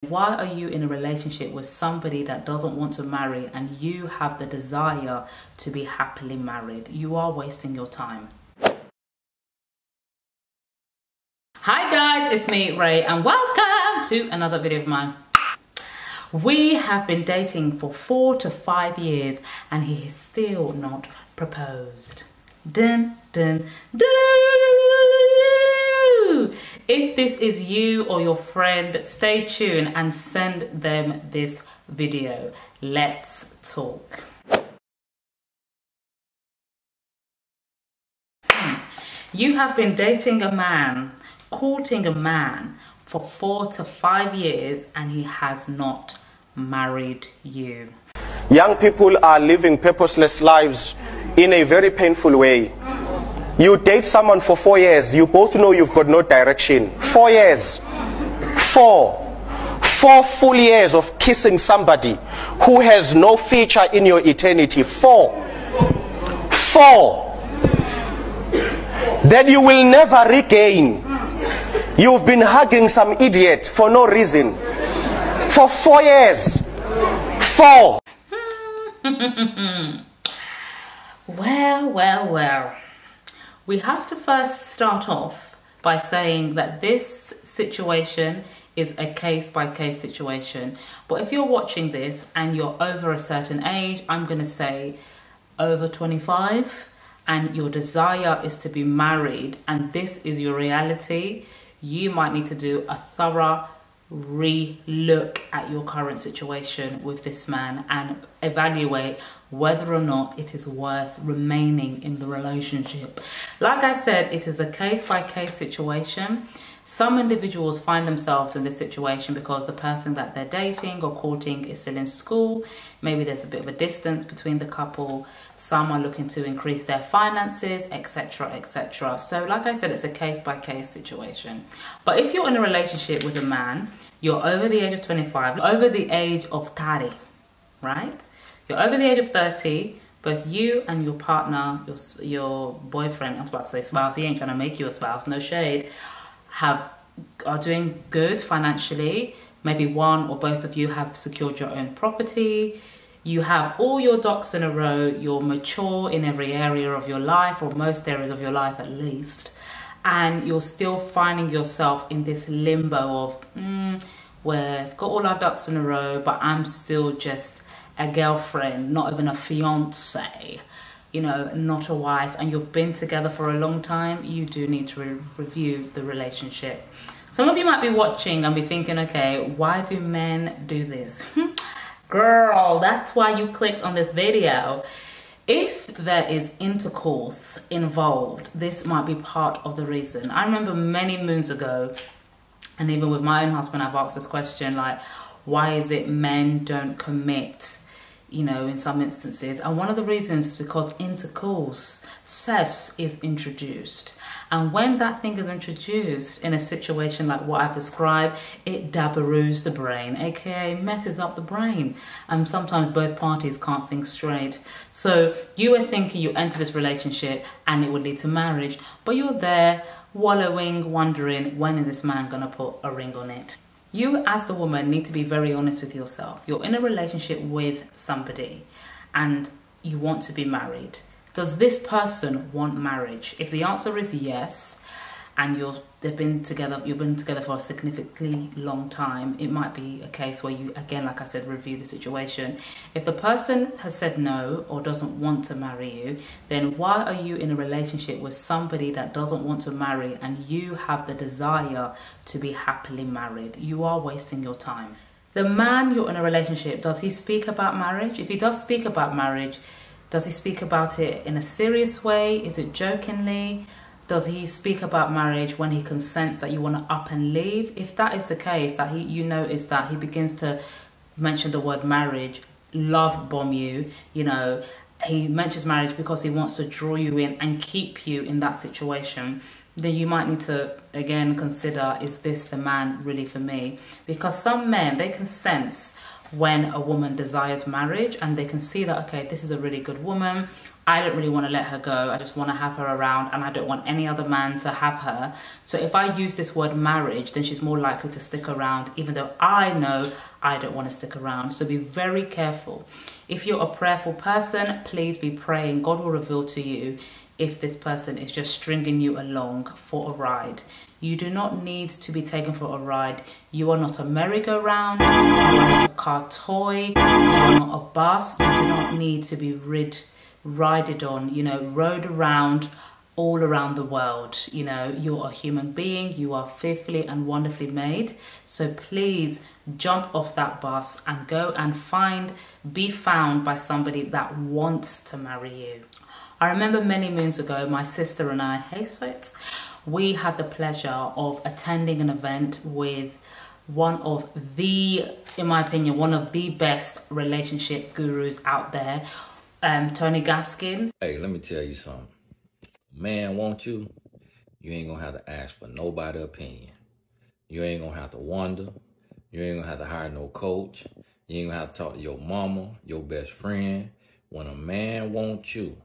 Why are you in a relationship with somebody that doesn't want to marry and you have the desire to be happily married? You are wasting your time. Hi guys, it's me, Ray, and welcome to another video of mine. We have been dating for 4 to 5 years and he is still not proposed. Dun, dun, dun. If this is you or your friend, stay tuned and send them this video. Let's talk. You have been dating a man, courting a man for 4 to 5 years and he has not married you. Young people are living purposeless lives in a very painful way. You date someone for 4 years, you both know you've got no direction. 4 years. 4 full years of kissing somebody who has no future in your eternity. 4. That you will never regain. You've been hugging some idiot for no reason. For 4 years. 4. Well. We have to first start off by saying that this situation is a case-by-case situation. But if you're watching this and you're over a certain age, I'm going to say over 25, and your desire is to be married and this is your reality, you might need to do a thorough re-look at your current situation with this man and evaluate whether or not it is worth remaining in the relationship. Like I said, it is a case-by-case situation. Some individuals find themselves in this situation because the person that they're dating or courting is still in school. Maybe there's a bit of a distance between the couple. Some are looking to increase their finances, etc., etc. So like I said, it's a case-by-case situation. But if you're in a relationship with a man, you're over the age of 25, over the age of 30, right? You're over the age of 30, both you and your partner, your boyfriend, I was about to say spouse, he ain't trying to make you a spouse, no shade, are doing good financially. Maybe one or both of you have secured your own property. You have all your ducks in a row. You're mature in every area of your life, or most areas of your life at least. And you're still finding yourself in this limbo of, we've got all our ducks in a row, but I'm still just a girlfriend, not even a fiance, you know, not a wife, and you've been together for a long time. You do need to review the relationship. Some of you might be watching and be thinking, okay, why do men do this? Girl, that's why you clicked on this video. If there is intercourse involved, this might be part of the reason. I remember many moons ago, and even with my own husband, I've asked this question, like, why is it men don't commit, you know, in some instances? And one of the reasons is because intercourse, sex is introduced. And when that thing is introduced in a situation like what I've described, it dabaroos the brain, aka messes up the brain. And sometimes both parties can't think straight. So you were thinking you enter this relationship and it would lead to marriage, but you're there wallowing, wondering, when is this man gonna put a ring on it? You as the woman need to be very honest with yourself. You're in a relationship with somebody and you want to be married. Does this person want marriage? If the answer is yes, and you've been together for a significantly long time, it might be a case where you, again, like I said, review the situation. If the person has said no or doesn't want to marry you, then why are you in a relationship with somebody that doesn't want to marry and you have the desire to be happily married? You are wasting your time. The man you're in a relationship, does he speak about marriage? If he does speak about marriage, does he speak about it in a serious way? Is it jokingly? Does he speak about marriage when he consents that you want to up and leave? If that is the case, that you notice that he begins to mention the word marriage, love bomb you, you know, he mentions marriage because he wants to draw you in and keep you in that situation, then you might need to, again, consider, is this the man really for me? Because some men, they can sense when a woman desires marriage and they can see that, okay, this is a really good woman. I don't really want to let her go. I just want to have her around, and I don't want any other man to have her. So if I use this word marriage, then she's more likely to stick around, even though I know I don't want to stick around. So be very careful. If you're a prayerful person, please be praying. God will reveal to you if this person is just stringing you along for a ride. You do not need to be taken for a ride. You are not a merry-go-round. You are not a car toy. You are not a bus. You do not need to be rided on, rode around all around the world. You're a human being. You are fearfully and wonderfully made. So please jump off that bus and go and be found by somebody that wants to marry you. I remember many moons ago, my sister and I, hey sweets, we had the pleasure of attending an event with one of the, in my opinion, one of the best relationship gurus out there, Tony Gaskin. Hey, let me tell you something. Man want you, you ain't gonna have to ask for nobody's opinion. You ain't gonna have to wonder. You ain't gonna have to hire no coach. You ain't gonna have to talk to your mama, your best friend. When a man wants you,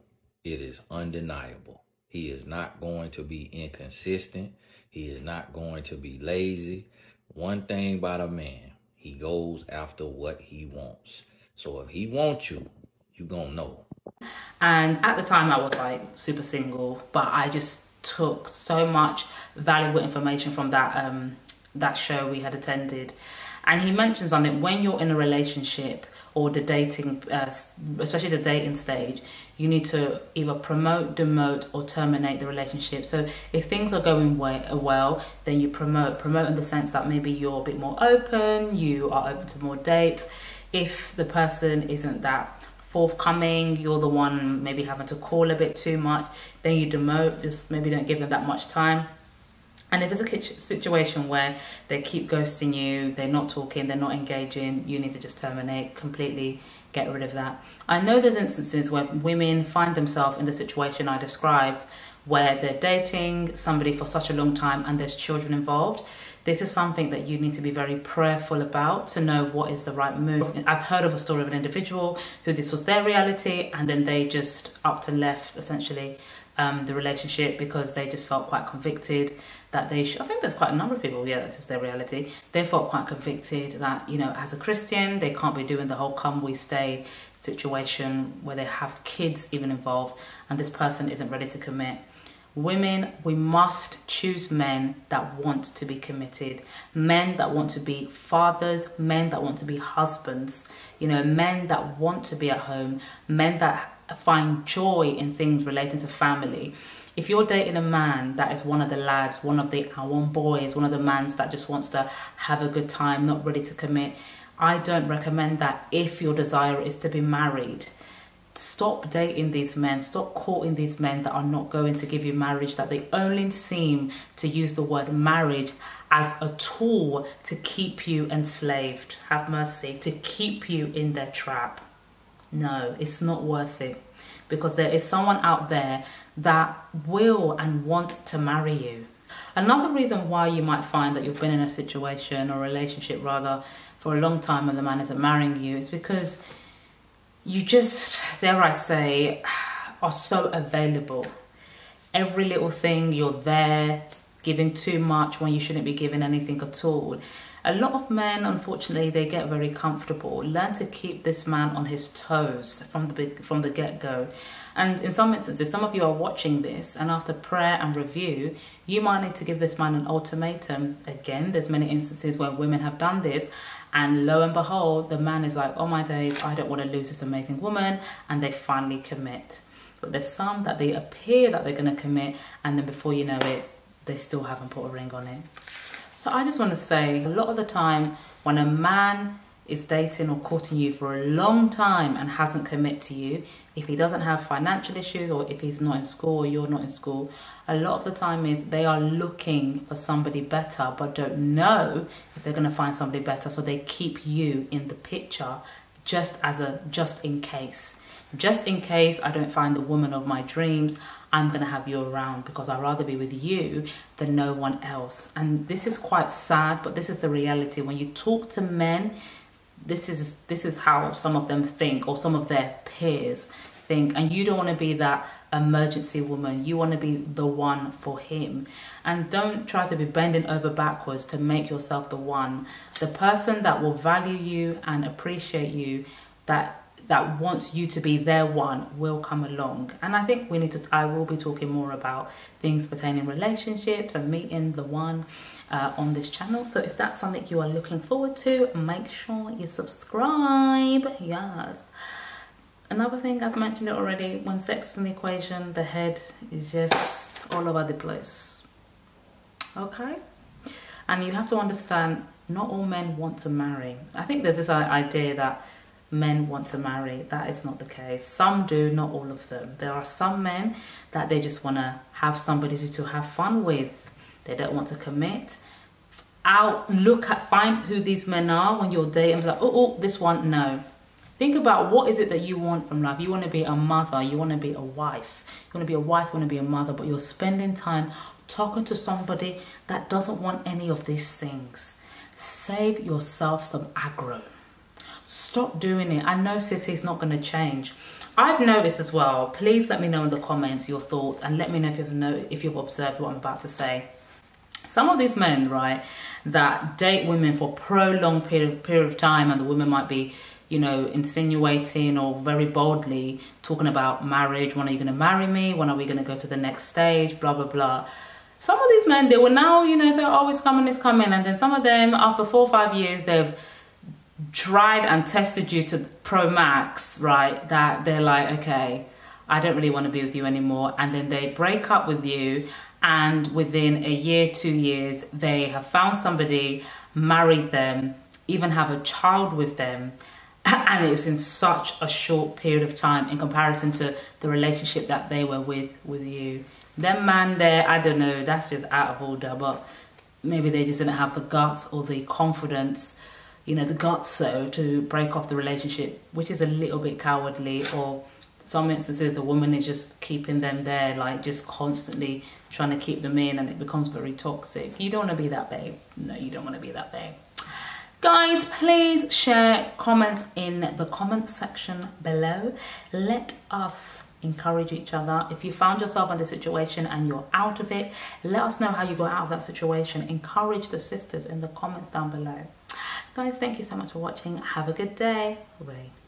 it is undeniable. He is not going to be inconsistent. He is not going to be lazy. One thing about a man, he goes after what he wants. So if he wants you, you gonna know. And at the time I was like super single, but I just took so much valuable information from that show we had attended. And he mentioned something: when you're in a relationship or the dating, especially the dating stage, you need to either promote, demote, or terminate the relationship. So if things are going well, then you promote in the sense that maybe you're a bit more open, you are open to more dates. If the person isn't that forthcoming, you're the one maybe having to call a bit too much, then you demote, just maybe don't give them that much time. And if it's a situation where they keep ghosting you, they're not talking, they're not engaging, you need to just terminate, completely get rid of that. I know there's instances where women find themselves in the situation I described, where they're dating somebody for such a long time and there's children involved. This is something that you need to be very prayerful about to know what is the right move. I've heard of a story of an individual who this was their reality, and then they just upped and left essentially the relationship because they just felt quite convicted that they should. I think there's quite a number of people, yeah, this is their reality. They felt quite convicted that, as a Christian, they can't be doing the whole come we stay situation where they have kids even involved and this person isn't ready to commit. Women, we must choose men that want to be committed, men that want to be fathers, men that want to be husbands, men that want to be at home, men that find joy in things relating to family. If you're dating a man that is one of the lads, one boys, one of the mans that just wants to have a good time, not ready to commit, I don't recommend that. If your desire is to be married, stop dating these men, stop courting these men that are not going to give you marriage, that they only seem to use the word marriage as a tool to keep you enslaved, have mercy, to keep you in their trap. No, it's not worth it, because there is someone out there that will and want to marry you. Another reason why you might find that you've been in a situation or relationship rather for a long time and the man isn't marrying you is because you just, dare I say, are so available. Every little thing, you're there, giving too much when you shouldn't be giving anything at all. A lot of men, unfortunately, they get very comfortable. Learn to keep this man on his toes from the get-go. And in some instances, some of you are watching this, and after prayer and review, you might need to give this man an ultimatum. Again, there's many instances where women have done this, and lo and behold, the man is like, oh my days, I don't want to lose this amazing woman, and they finally commit. But there's some that they appear that they're going to commit, and then before you know it, they still haven't put a ring on it. So I just want to say, a lot of the time, when a man is dating or courting you for a long time and hasn't committed to you, if he doesn't have financial issues or if he's not in school or you're not in school, a lot of the time is they are looking for somebody better but don't know if they're going to find somebody better, so they keep you in the picture just in case. Just in case I don't find the woman of my dreams, I'm going to have you around because I'd rather be with you than no one else. And this is quite sad, but this is the reality. When you talk to men, this is how some of them think, or some of their peers think, and you don't want to be that emergency woman. You want to be the one for him, and don't try to be bending over backwards to make yourself the one. The person that will value you and appreciate you, that wants you to be their one, will come along. And I think I will be talking more about things pertaining relationships and meeting the one on this channel. So if that's something you are looking forward to, make sure you subscribe. Yes. Another thing, I've mentioned it already, when sex is an equation, the head is just all over the place. Okay? And you have to understand, not all men want to marry. I think there's this idea that men want to marry. That is not the case. Some do, not all of them. There are some men that they just want to have somebody to have fun with. They don't want to commit. Find who these men are when you're dating. Like, oh, this one, no. Think about, what is it that you want from life? You want to be a mother. You want to be a wife. You want to be a wife. You want to be a mother. But you're spending time talking to somebody that doesn't want any of these things. Save yourself some aggro. Stop doing it. I know Sissy's not going to change. I've noticed as well. Please let me know in the comments your thoughts, and let me know if you've observed what I'm about to say. Some of these men, right, that date women for prolonged period of time, and the women might be, you know, insinuating or very boldly talking about marriage. When are you going to marry me? When are we going to go to the next stage? Blah, blah, blah. Some of these men, they will now, you know, say, oh, it's coming, it's coming. And then some of them, after 4 or 5 years, they've tried and tested you to pro max, right? That they're like, okay, I don't really want to be with you anymore. And then they break up with you. And within a year, 2 years, they have found somebody, married them, even have a child with them. And it's in such a short period of time in comparison to the relationship that they were with you. Them man there, I don't know, that's just out of order. But maybe they just didn't have the guts or the confidence, you know, the guts so to break off the relationship, which is a little bit cowardly. Or some instances the woman is just keeping them there, like just constantly trying to keep them in, and it becomes very toxic. You don't want to be that babe. No, you don't want to be that babe. Guys, please share comments in the comments section below. Let us encourage each other. If you found yourself in this situation and you're out of it, let us know how you got out of that situation. Encourage the sisters in the comments down below. Guys, thank you so much for watching. Have a good day. Bye.